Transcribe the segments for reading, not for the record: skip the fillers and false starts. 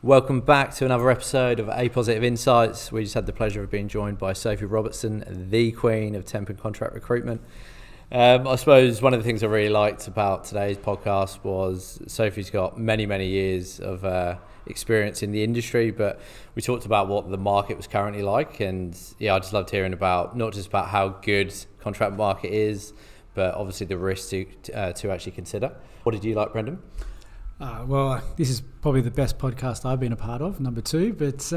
Welcome back to another episode of APositive Insights. We just had the pleasure of being joined by Sophie Robertson, the queen of temp and contract recruitment. I suppose one of the things I really liked about today's podcast was Sophie's got many years of experience in the industry, but we talked about what the market was currently like, and I just loved hearing about not just about how good contract market is, but obviously the risks to actually consider. What did you like, Brendan? Well, this is probably the best podcast I've been a part of, number 2. But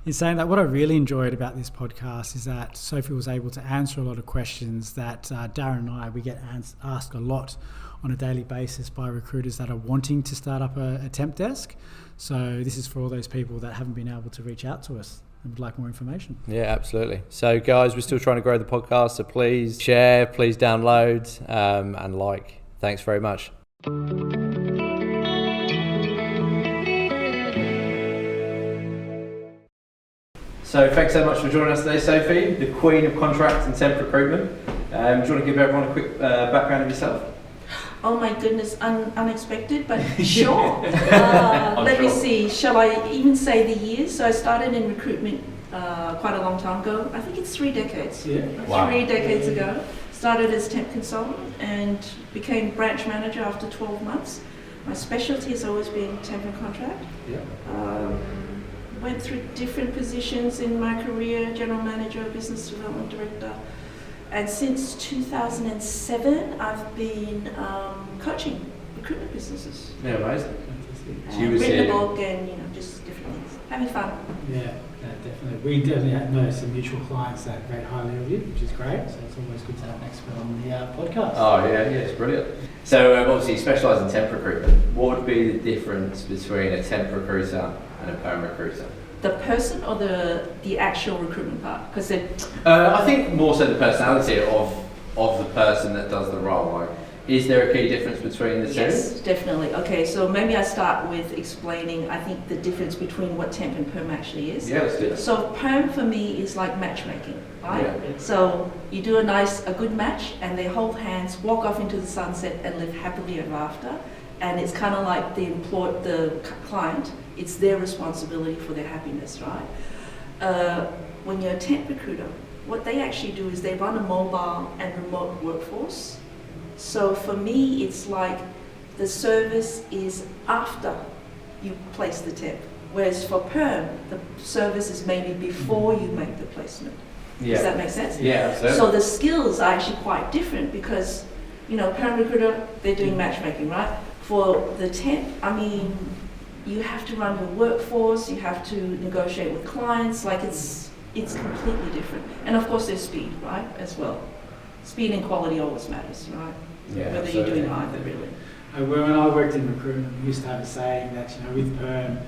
in saying that, what I really enjoyed about this podcast is that Sophie was able to answer a lot of questions that Darren and I, we get asked a lot on a daily basis by recruiters that are wanting to start up a temp desk. So this is for all those people that haven't been able to reach out to us and would like more information. Yeah, absolutely. So guys, we're still trying to grow the podcast, so please share, please download and like. Thanks very much. So thanks so much for joining us today, Sophie, the queen of contract and temp recruitment. Do you want to give everyone a quick background of yourself? Oh my goodness, unexpected, but sure. Let me see, shall I even say the years? So I started in recruitment quite a long time ago. I think it's 3 decades. Yeah. Wow. 3 decades ago. Started as temp consultant and became branch manager after 12 months. My specialty has always been temp and contract. Yeah. Went through different positions in my career, general manager, business development director. And since 2007, I've been coaching recruitment businesses. Yeah, amazing. And written a book and, just different things. Having fun. Yeah, definitely. We definitely know some mutual clients that rate highly of you, which is great. So it's always good to have an expert on the podcast. Oh, yeah, it's brilliant. So obviously you specialise in temp recruitment. What would be the difference between a temp recruiter and a perm recruiter? The person or the actual recruitment part? Because I think more so the personality of the person that does the role. Like, is there a key difference between the two? Yes, definitely. Okay, so maybe I start with explaining, I think, the difference between what temp and perm actually is. Yeah, let's do that. So perm for me is like matchmaking, right? Yeah. So you do a good match and they hold hands, walk off into the sunset and live happily ever after. And it's kind of like the client, it's their responsibility for their happiness, right? When you're a temp recruiter, what they actually do is they run a mobile and remote workforce. So for me, it's like the service is after you place the temp. Whereas for perm, the service is maybe before you make the placement. Yeah. Does that make sense? Yeah, absolutely. So the skills are actually quite different because, perm recruiter, they're doing matchmaking, right? For the temp, you have to run your workforce, you have to negotiate with clients, like it's completely different. And of course there's speed, right, as well. Speed and quality always matters, right? Yeah, whether you're doing either, really. When I worked in recruitment, we used to have a saying that, with perm,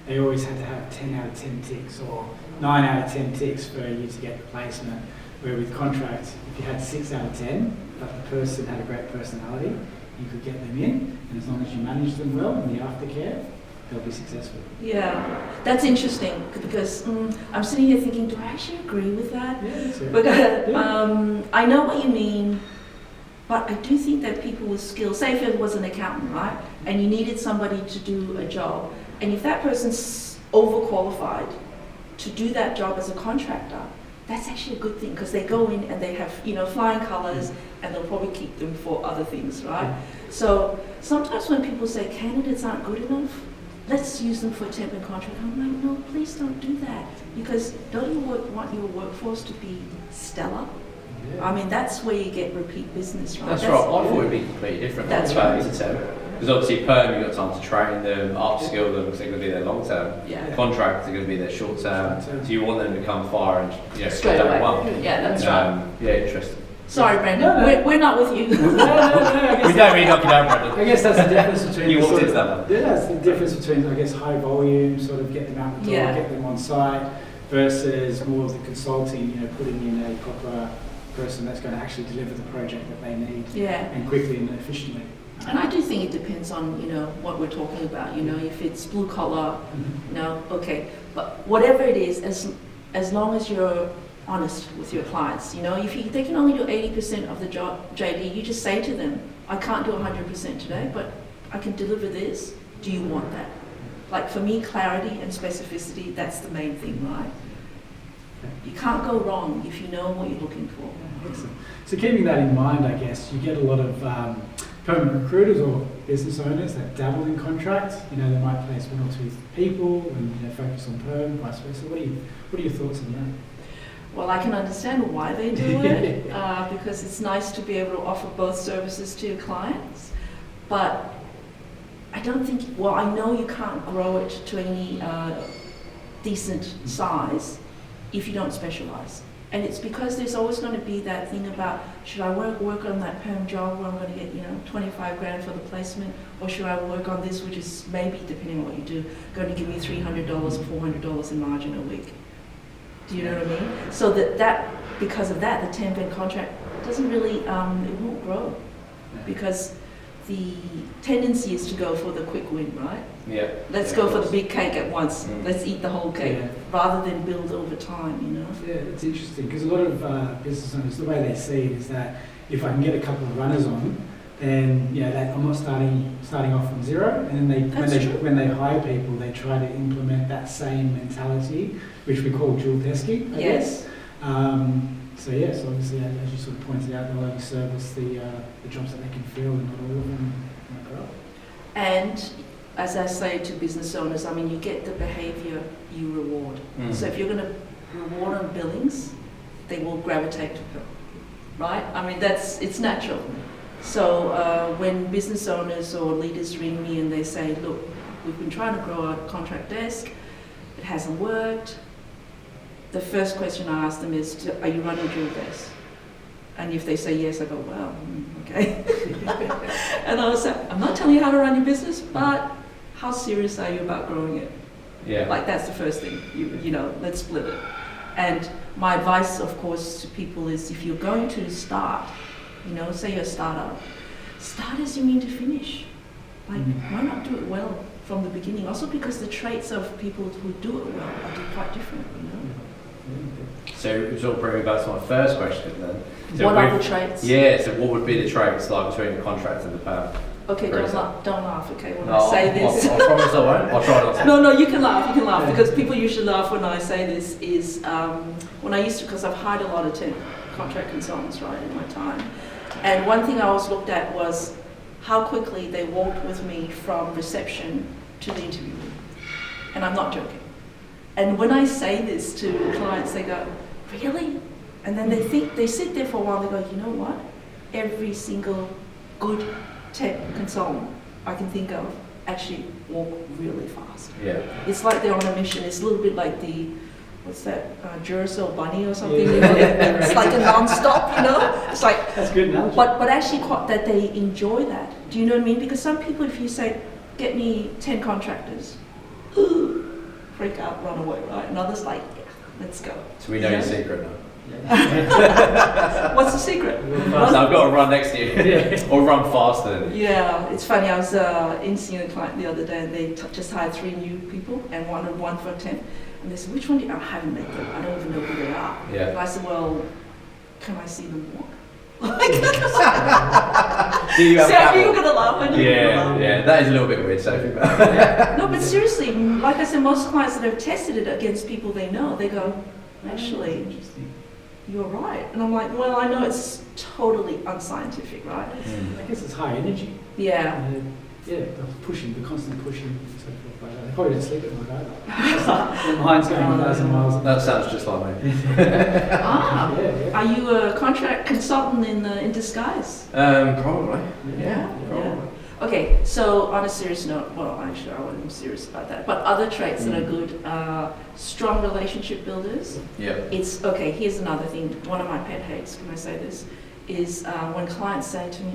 they always had to have 10 out of 10 ticks or 9 out of 10 ticks for you to get the placement. Where with contracts, if you had 6 out of 10, but the person had a great personality, you could get them in, and as long as you manage them well in the aftercare, they'll be successful. Yeah, that's interesting because I'm sitting here thinking, do I actually agree with that? Yeah, that's it. But I know what you mean, but I do think that people with skills, say if it was an accountant, right, and you needed somebody to do a job, and if that person's overqualified to do that job as a contractor, that's actually a good thing because they go in and they have, flying colours and they'll probably keep them for other things, right? So sometimes when people say candidates aren't good enough, let's use them for temp and contract. I'm like, no, please don't do that because don't you want your workforce to be stellar? Yeah. That's where you get repeat business, right? That's right. I thought it'd be completely different. That's right. Because obviously perm, you've got time to train them, upskill them, because they're going to be there long term. Yeah. Contracts are going to be there short term. So you want them to come far and straight away. One. Yeah, that's right. Yeah, interesting. Sorry, Brendan. No. We're not with you. No, we don't really knock you down, Brendan. I guess that's the difference between. You walked into that one. Yeah, that's the difference between, high volume, sort of get them out the door, get them on site, versus more of the consulting, putting in a proper person that's going to actually deliver the project that they need, and quickly and efficiently. And I do think it depends on, what we're talking about, if it's blue collar, okay. But whatever it is, as long as you're honest with your clients. You know, if they can only do 80% of the job, JD, you just say to them, I can't do 100% today, but I can deliver this. Do you want that? Like for me, clarity and specificity, that's the main thing, right? You can't go wrong if you know what you're looking for. Excellent. So keeping that in mind, I guess, you get a lot of permanent recruiters or business owners that dabble in contracts. You know, they might place 1 or 2 people and focus on perm, vice versa. What are your thoughts on that? Well, I can understand why they do it, because it's nice to be able to offer both services to your clients. But I don't think, well, I know you can't grow it to any decent size if you don't specialize. And it's because there's always going to be that thing about, should I work on that perm job where I'm going to get, 25 grand for the placement, or should I work on this, which is maybe, depending on what you do, going to give me $300 or $400 in margin a week. Do you know what I mean? So that because of that, the temp and contract doesn't really, it won't grow, because the tendency is to go for the quick win, right? Yeah. Let's go for the big cake at once. Let's eat the whole cake, rather than build over time, Yeah, it's interesting, because a lot of business owners, the way they see it is that if I can get a couple of runners on, then that I'm not starting off from zero. And then when they hire people, they try to implement that same mentality, which we call dual testing. I guess. So obviously, as you sort of pointed out, they'll only service the jobs that they can fill, and not all of them might grow. And as I say to business owners, I mean, you get the behaviour you reward. So if you're going to reward on billings, they will gravitate to perm, right? I mean, it's natural. So when business owners or leaders ring me and they say, look, we've been trying to grow our contract desk, it hasn't worked. The first question I ask them is, are you running dual desk? And if they say yes, I go, well, okay. And I was like, I'm not telling you how to run your business, but how serious are you about growing it? Yeah. Like, that's the first thing, let's split it. And my advice, of course, to people is, if you're going to start, say you're a startup, start as you mean to finish. Like, why not do it well from the beginning? Also because the traits of people who do it well are quite different, So it sort of bring me back to my first question then. So what are the traits? Yeah, so what would be the traits like between the contract and the perm? Okay, don't laugh, okay, when I say this. I promise I won't. I'll try not to. No, you can laugh, because people usually laugh when I say this, is when I used to, because I've hired a lot of temp contract consultants, right, in my time. And one thing I always looked at was how quickly they walked with me from reception to the interview room. And I'm not joking. And when I say this to clients, they go, really? And then they sit there for a while, they go, you know what? Every single good temp consultant I can think of actually walk really fast. Yeah. It's like they're on a mission. It's a little bit like the, what's that, Duracell bunny or something? It's like a non-stop, It's like, that's good analogy. But actually that they enjoy that. Do you know what I mean? Because some people, if you say, get me 10 contractors, freak out, run away, right? And others like, yeah, let's go. So we know your secret now. What's the secret? So I've got to run next to you, or run faster. Yeah, it's funny. I was in seeing a client the other day, and they just hired 3 new people and wanted one for 10. And they said, which one do you? I haven't met them. I don't even know who they are. Yeah. And I said, well, can I see them walk? Do you have I knew you were going to laugh. Yeah, that is a little bit weird, Sophie. No, but seriously, like I said, most clients that have tested it against people they know, they go, actually, you're right. And I'm like, well, I know it's totally unscientific, right? I guess it's high energy. Yeah. The constant pushing, and so forth like that. They probably don't sleep at night either. Their mind's going 1,000 miles. That sounds just like me. Are you a contract consultant in disguise? Probably. Yeah. Probably. Okay, so on a serious note, well, actually, I wasn't serious about that, but other traits that are good are strong relationship builders. Yeah. It's, okay, here's another thing, one of my pet hates, can I say this, is when clients say to me,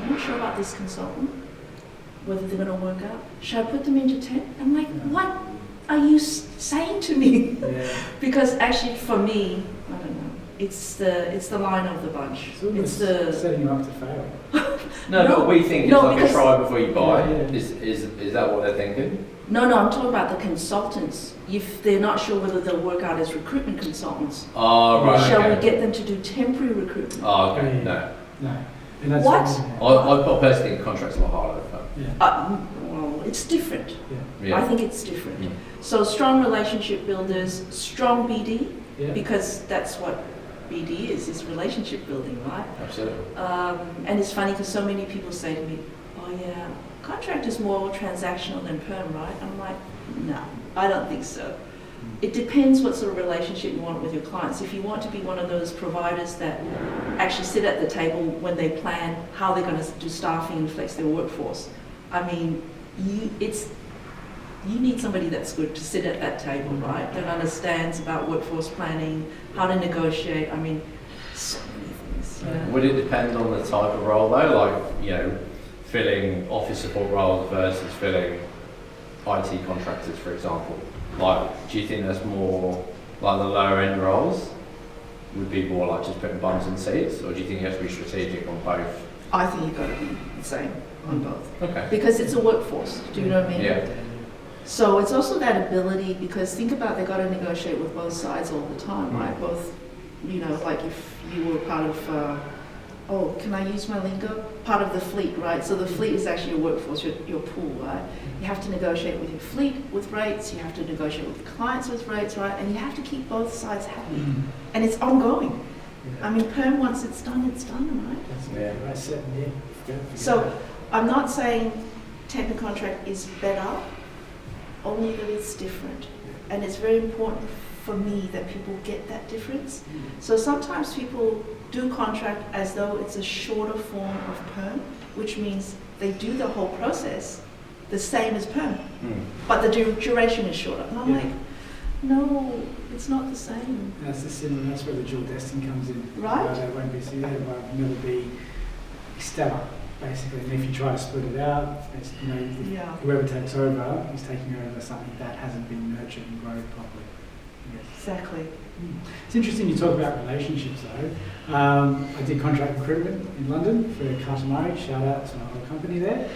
I'm not sure about this consultant, whether they're going to work out. Should I put them into temp? I'm like, what are you saying to me? Yeah. Because actually, for me, I don't know, It's the line of the bunch. It's setting you up to fail. No, but we think it's No, like a because- try before you buy. Yeah. Is that what they're thinking? No, I'm talking about the consultants. If they're not sure whether they'll work out as recruitment consultants, Oh, right. shall okay. we get them to do temporary recruitment? Oh, okay. Yeah. No. No. And that's What? I personally think contracts are a lot harder than perm. Yeah. Well, it's different. Yeah. I think it's different. Mm. So strong relationship builders, strong BD, Yeah. because that's what BD is relationship building, right? Absolutely. And it's funny because so many people say to me, oh yeah, contract is more transactional than perm, right? I'm like, no, I don't think so. It depends what sort of relationship you want with your clients. If you want to be one of those providers that actually sit at the table when they plan how they're going to do staffing and flex their workforce, I mean, you need somebody that's good to sit at that table, right? That understands about workforce planning, how to negotiate. I mean, so many things. You know? Would it depend on the type of role though? Like, filling office support roles versus filling IT contractors, for example. Like, do you think that's more like the lower end roles would be more like just putting bums in seats, or do you think you have to be strategic on both? I think you've got to be the same on both. Okay. Because it's a workforce, do you know what I mean? Yeah. So it's also that ability, because think about they've got to negotiate with both sides all the time, right? Both, like if you were part of, can I use my lingo? Part of the fleet, right? So the fleet is actually your workforce, your pool, right? You have to negotiate with your fleet with rates, you have to negotiate with clients with rates, right? And you have to keep both sides happy. And it's ongoing. I mean, perm, once it's done, right? Yeah. That's it. Yeah. So I'm not saying temp and contract is better, only that it's different. And it's very important for me that people get that difference. So sometimes people do contract as though it's a shorter form of perm, which means they do the whole process the same as perm, but the duration is shorter. And I'm like, no, it's not the same. That's the sin, that's where the dual destiny comes in. Right. They won't be seen, it will never be stellar, basically. And if you try to split it out, it's, whoever takes over is taking over something that hasn't been nurtured and grown properly. Exactly. It's interesting you talk about relationships though. I did contract recruitment in London for Cottrell. Shout out to my whole company there.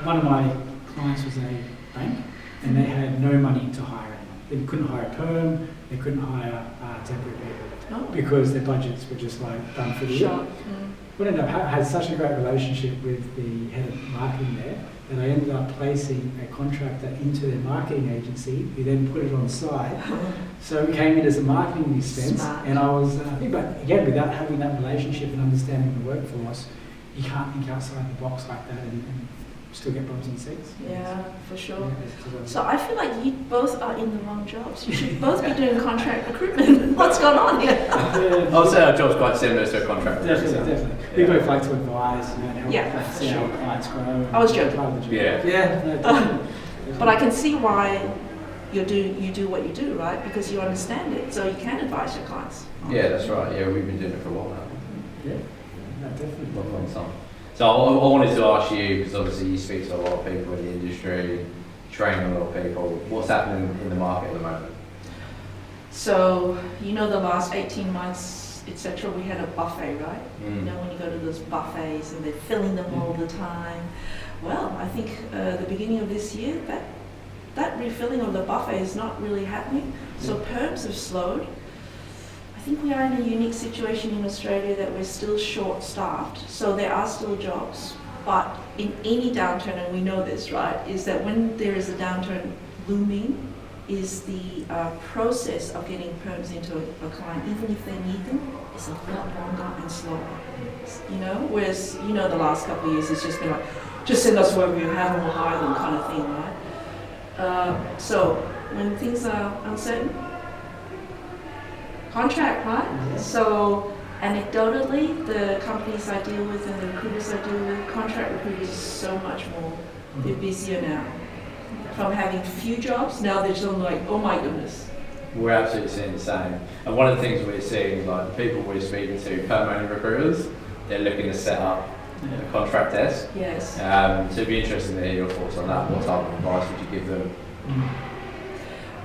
One of my clients was a bank and they had no money to hire anyone. They couldn't hire perm, they couldn't hire temporary people because their budgets were just like done for the year. But ended up had such a great relationship with the head of marketing there that I ended up placing a contractor into their marketing agency who then put it on site. So it came in as a marketing expense. Smart. And I was, but again, without having that relationship and understanding the workforce, you can't think outside the box like that and still get bums and seats. Yeah, for sure. Yeah, So I feel like you both are in the wrong jobs. You should both be doing contract recruitment. What's going on here? I would say our job's quite similar to a contract. Definitely. We both like to advise and help Yeah, see how clients grow. I was joking. Part of the job. Yeah. No, definitely. But I can see why you do what you do, right? Because you understand it, so you can advise your clients. Yeah, that's right. Yeah, we've been doing it for a while now. Yeah, no, definitely. Long time. So I wanted to ask you, because obviously you speak to a lot of people in the industry, train a lot of people. What's happening in the market at the moment? So, the last 18 months, etc., we had a buffet, right? When you go to those buffets and they're filling them all the time. Well, I think the beginning of this year, that refilling of the buffet is not really happening. So perms have slowed. I think we are in a unique situation in Australia that we're still short-staffed. So there are still jobs, but in any downturn, and we know this, right, is that when there is a downturn looming, is the process of getting perms into a client, even if they need them, is a lot longer and slower. Whereas, the last couple of years, it's just been like, just send us whoever you have and we'll hire them kind of thing, right? So when things are uncertain, contract, right? So anecdotally, the companies I deal with and the recruiters I deal with, contract recruiters are so much more. They're busier now. From having few jobs, now they're just like, oh my goodness. We're absolutely seeing the same. And one of the things we're seeing, like the people we're speaking to, permanent recruiters, they're looking to set up a contract desk. Yes. So it'd be interesting to hear your thoughts on that. What type of advice would you give them?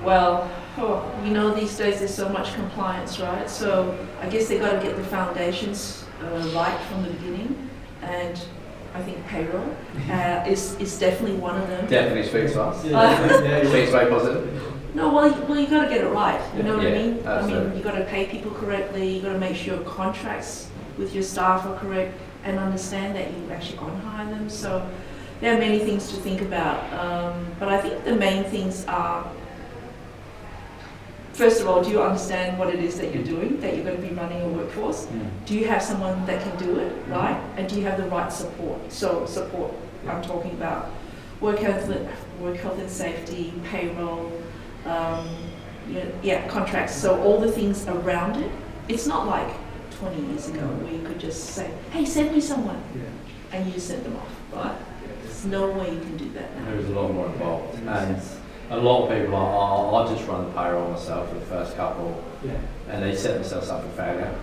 Well, Oh, these days there's so much compliance, right? So I guess they've got to get the foundations right from the beginning, and I think payroll is definitely one of them. Definitely speaks to us. Speaks very positive. No, well, you got to get it right. You know what I mean? Absolutely. I mean, you got to pay people correctly. You got to make sure contracts with your staff are correct, and understand that you actually on hire them. So there are many things to think about. But I think the main things are, first of all, do you understand what it is that you're doing, that you're going to be running a workforce? Do you have someone that can do it, right? And do you have the right support? So support, I'm talking about work health and safety, payroll, contracts. So all the things around it. It's not like 20 years ago where you could just say, hey, send me someone, and you just send them off, right? There's no way you can do that now. There's a lot more involved. And a lot of people are, I just run the payroll myself for the first couple, and they set themselves up for failure.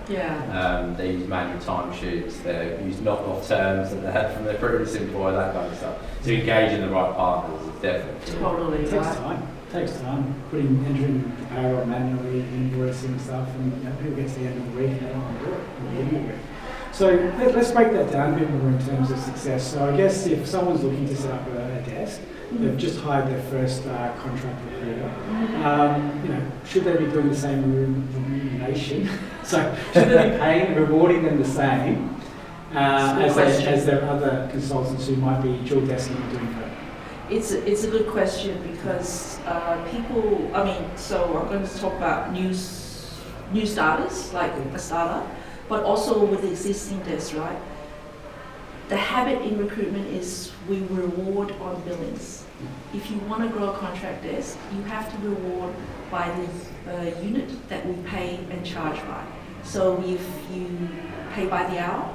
They use manual timesheets, they use knock-off terms that they had from their previous employer, that kind of stuff. To engage in the right partners is definitely totally. It takes time. Entering the payroll manually, invoicing stuff, and people get to the end of the week and they don't want to do it. So let's break that down a bit more in terms of success. So I guess if someone's looking to set up a desk, they've just hired their first contract recruiter. Should they be doing the same remuneration? So should they be paying, rewarding them the same as their other consultants who might be dual desking and doing that? It's a good question because people. So I'm going to talk about new starters, like a startup, but also with existing desks, right? The habit in recruitment is we reward on billings. If you want to grow a contract desk, you have to reward by the unit that we pay and charge by. So if you pay by the hour,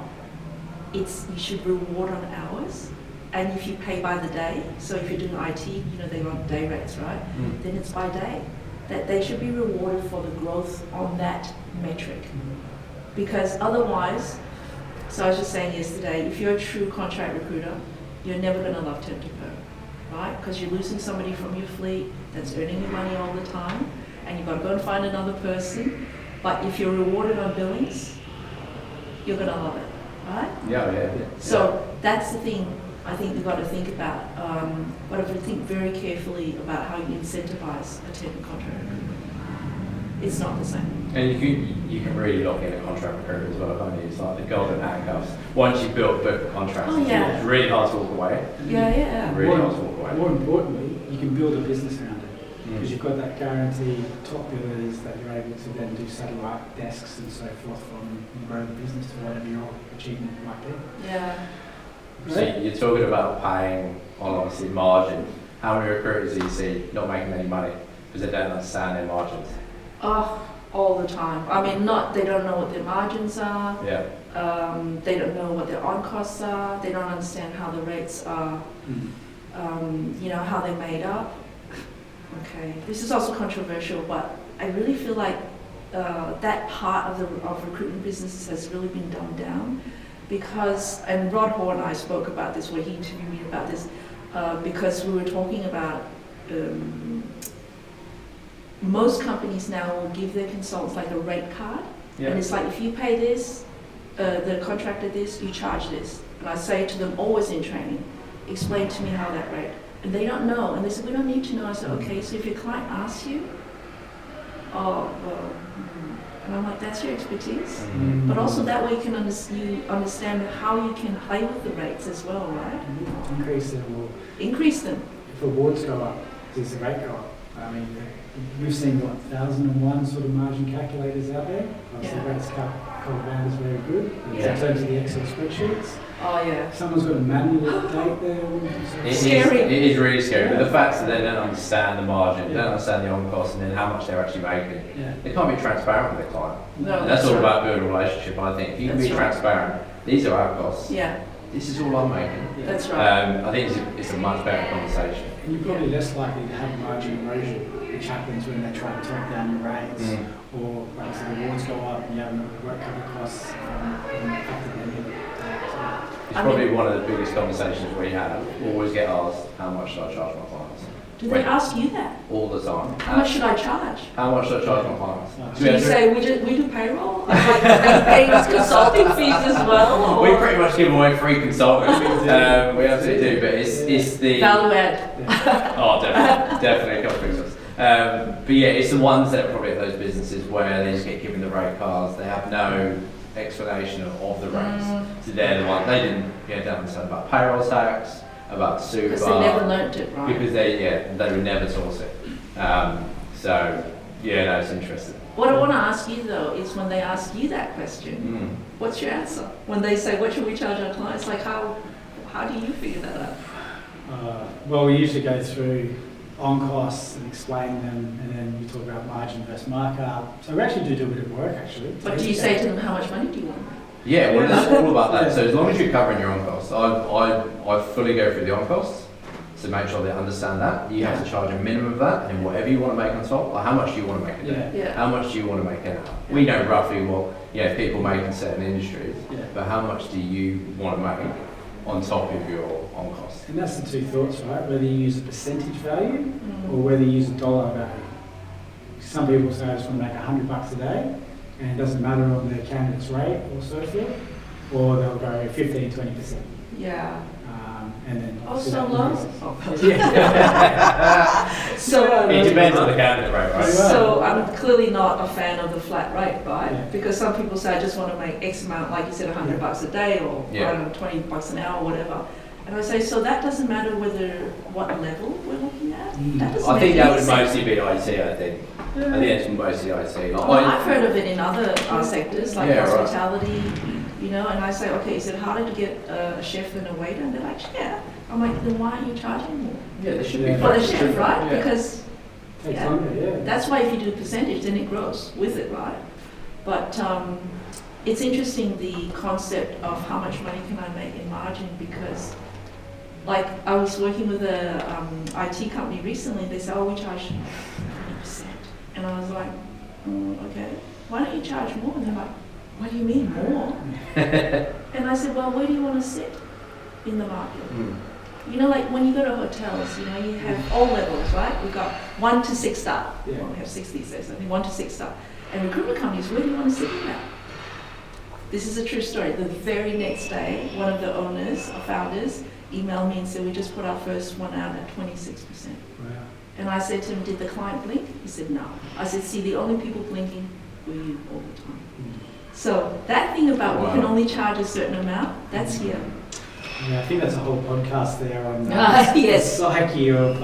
you should reward on hours. And if you pay by the day, so if you're doing IT, they run day rates, right? Then it's by day. That they should be rewarded for the growth on that metric. Because otherwise, so I was just saying yesterday, if you're a true contract recruiter, you're never going to love temp to perm, right? Because you're losing somebody from your fleet that's earning you money all the time, and you've got to go and find another person. But if you're rewarded on billings, you're going to love it, right? Yeah. So that's the thing I think you've got to think about. But if you think very carefully about how you incentivize a temp contract recruiter, it's not the same. And you can really lock in a contract recruiter as well, can't you? It's like the golden handcuffs. Once you've built book contracts, it's really hard to walk away. Really hard to walk away. More importantly, you can build a business around it because you've got that guaranteed top billers that you're able to then do satellite desks and so forth from and grow the business to whatever your achievement might be. So you're talking about paying on obviously margin. How many recruiters do you see not making any money because they don't understand their margins? Oh, all the time. They don't know what their margins are. They don't know what their on costs are. They don't understand how the rates are. How they're made up. Okay, this is also controversial, but I really feel like that part of recruitment businesses has really been dumbed down. Because, and Rod Hall and I spoke about this when he interviewed me about this, because we were talking about most companies now will give their consultants like a rate card, and it's like if you pay this, the contractor this, you charge this. And I say to them always in training, explain to me how that rate, and they don't know, and they said we don't need to know. I said okay, so if your client asks you, and I'm like, that's your expertise. But also that way you understand how you can play with the rates as well, right? Increase them. If awards go up, does the rate go up? We've seen 1,001 sort of margin calculators out there. Obviously the rates cover band is very good in terms of the Excel spreadsheets. Someone's got to manually update their... Scary. It is really scary, but the fact that they don't understand the margin, they don't understand the on cost and then how much they're actually making, they can't be transparent with their client. No, that's all about building a relationship, I think. If you can be transparent, these are our costs. This is all I'm making. That's right. I think it's a much better conversation. And you're probably less likely to have margin erosion, which happens when they try to talk down your rates, or like I said, rewards go up and you have work cover costs It's probably one of the biggest conversations we have. Always get asked, how much should I charge my clients? Do they ask you that? All the time. How much should I charge? How much should I charge my clients? Do you say we do payroll? Are you paying us consulting fees as well? We pretty much give away free consulting. We absolutely do, but it's the value add. Oh, definitely a couple of things. But yeah, it's the ones that are probably at those businesses where they just get given the rate cards. They have no explanation of the rates. So they're the ones they didn't understand about payroll tax, about super. Because they never learnt it, right? Because they were never taught it. So yeah, no, it's interesting. What I want to ask you though is when they ask you that question, what's your answer? When they say, what should we charge our clients? Like how do you figure that out? Well, we usually go through on costs and explain them, and then we talk about margin versus markup. So we actually do a bit of work actually. But do you say to them, how much money do you want? Yeah, well, it's all about that. So as long as you're covering your on costs, I fully go through the on costs to make sure they understand that. You have to charge a minimum of that, and then whatever you want to make on top, or how much do you want to make a day? Yeah. How much do you want to make an hour? We know roughly what people make in certain industries, but how much do you want to make on top of your on costs? And that's the two thoughts, right? Whether you use a percentage value or whether you use a dollar value. Some people say I just want to make $100 a day, and it doesn't matter on their candidate's rate or so forth, or they'll go 15-20%. Yeah. And then so low? So it depends on the candidate rate, right? So I'm clearly not a fan of the flat rate, right? Yeah. Because some people say I just want to make X amount, like you said, $100 a day, or I don't know, $20 an hour, or whatever. And I say, so that doesn't matter what level we're looking at? That doesn't I think make that would sense. mostly be IT, I think. I think it's mostly IT. Well, I've heard of it in other sectors, like hospitality, and I say, okay, is it harder to get a chef than a waiter? And they're like, yeah. I'm like, then why aren't you charging more? Yeah, they should be. For the chef, right? Yeah. Because that's why if you do a percentage, then it grows with it, right? But it's interesting, the concept of how much money can I make in margin, because like I was working with a IT company recently. They said, we charge 20%. And I was like, okay, why don't you charge more? And they're like, what do you mean more? And I said, well, where do you want to sit in the market? Like when you go to hotels, you have all levels, right? We've got 1 to 6 star. Well, we have 6 these days, I think 1 to 6 star. And recruitment companies, where do you want to sit in that? This is a true story. The very next day, one of the owners or founders emailed me and said, we just put our first one out at 26%. Wow. And I said to him, did the client blink? He said, no. I said, see, the only people blinking were you all the time. So that thing about we can only charge a certain amount, that's here. Yeah, I think that's a whole podcast there on yes. the psyche of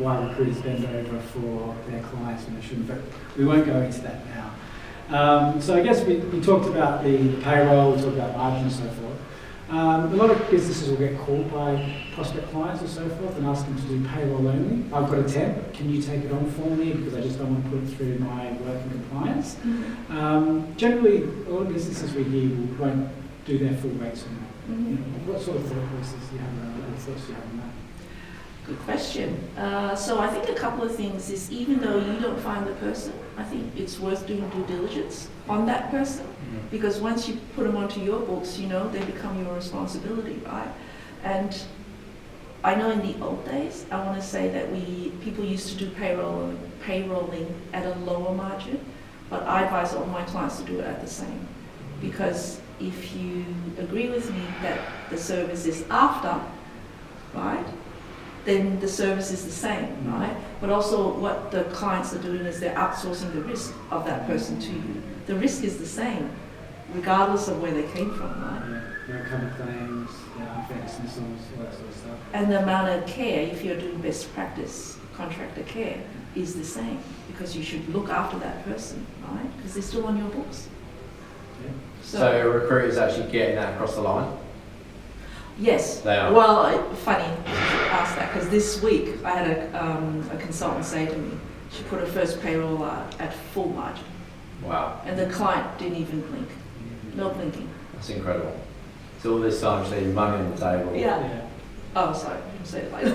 why recruiters bend over for their clients when they shouldn't. But we won't go into that now. So I guess we talked about the payroll, we talked about margin and so forth. A lot of businesses will get called by prospect clients and so forth and ask them to do payroll only. I've got a temp, can you take it on for me because I just don't want to put it through my work and compliance. Generally, a lot of businesses we hear won't do their full rates on that. What sort of thought process do you have around that? Thoughts do you have on that? Good question. So I think a couple of things is, even though you don't find the person, I think it's worth doing due diligence on that person, because once you put them onto your books, they become your responsibility, right? And I know in the old days, I want to say that people used to do payrolling at a lower margin, but I advise all my clients to do it at the same, because if you agree with me that the service is after, right, then the service is the same, right? But also what the clients are doing is they're outsourcing the risk of that person to you. The risk is the same, regardless of where they came from, right? Yeah, cover claims, effects and all that sort of stuff. And the amount of care, if you're doing best practice contractor care, is the same, because you should look after that person, right? Because they're still on your books. Yeah. So recruiters actually getting that across the line? Yes. They are. Well, funny you should ask that, because this week I had a consultant say to me, she put her first payroll at full margin. Wow. And the client didn't even blink. No blinking. That's incredible. So all this time she's leaving money on the table. Yeah. Oh, sorry. I'll say it later.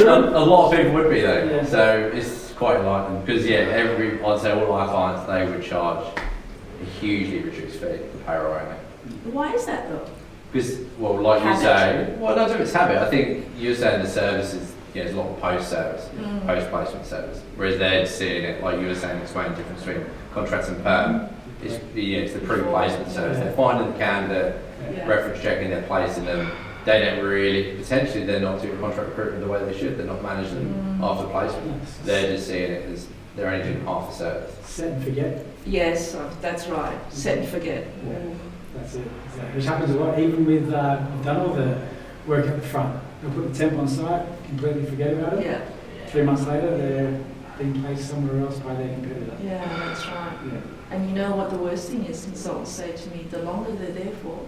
A lot of people would be though. Yeah. So it's quite enlightening, because I'd say all our clients, they would charge a hugely reduced fee for payroll only. Why is that though? Because, well, like you say, well, I don't know if it's habit. I think you're saying the service is, there's a lot of post-service, post-placement service, whereas they're seeing it, like you were saying, explaining the difference between contracts and perm. It's the pre-placement service. They're finding the candidate, reference checking, they're placing them. They don't really, potentially they're not doing contract recruitment the way they should. They're not managing them after placement. They're just seeing it as they're only doing half the service. Set and forget. Yes, that's right. Set and forget. Yeah. That's it. Exactly. Which happens a lot, even with, we've done all the work at the front. They'll put the temp on site, completely forget about it. Yeah. 3 months later, they're being placed somewhere else by their competitor. Yeah, that's right. Yeah. And you know what the worst thing is? Consultants say to me, the longer they're there for,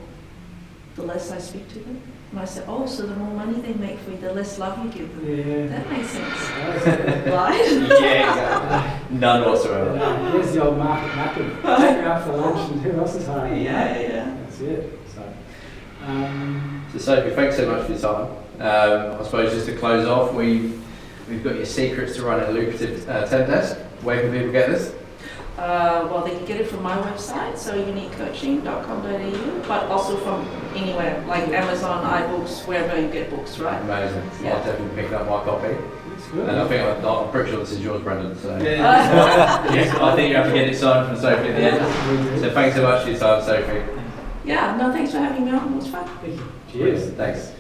the less I speak to them. And I say, oh, so the more money they make for you, the less love you give them. Yeah. That makes sense. Right? Yeah, exactly. None whatsoever. Here's the old market mapping. Take you out for lunch and who else is hiring? Yeah. That's it. So Sophie, thanks so much for your time. I suppose just to close off, we've got your secrets to running a lucrative temp desk. Where can people get this? Well, they can get it from my website, so youniquecoaching.com.au, but also from anywhere, like Amazon, iBooks, wherever you get books, right? Amazing. Yeah. I'll definitely pick up my copy. Good. And I think I'm pretty sure this is yours, Brendan. So Yeah. I think you have to get it signed from Sophie at the end. So thanks so much for your time, Sophie. Yeah, no, thanks for having me on. It was fun. Thank you. Cheers. Thanks.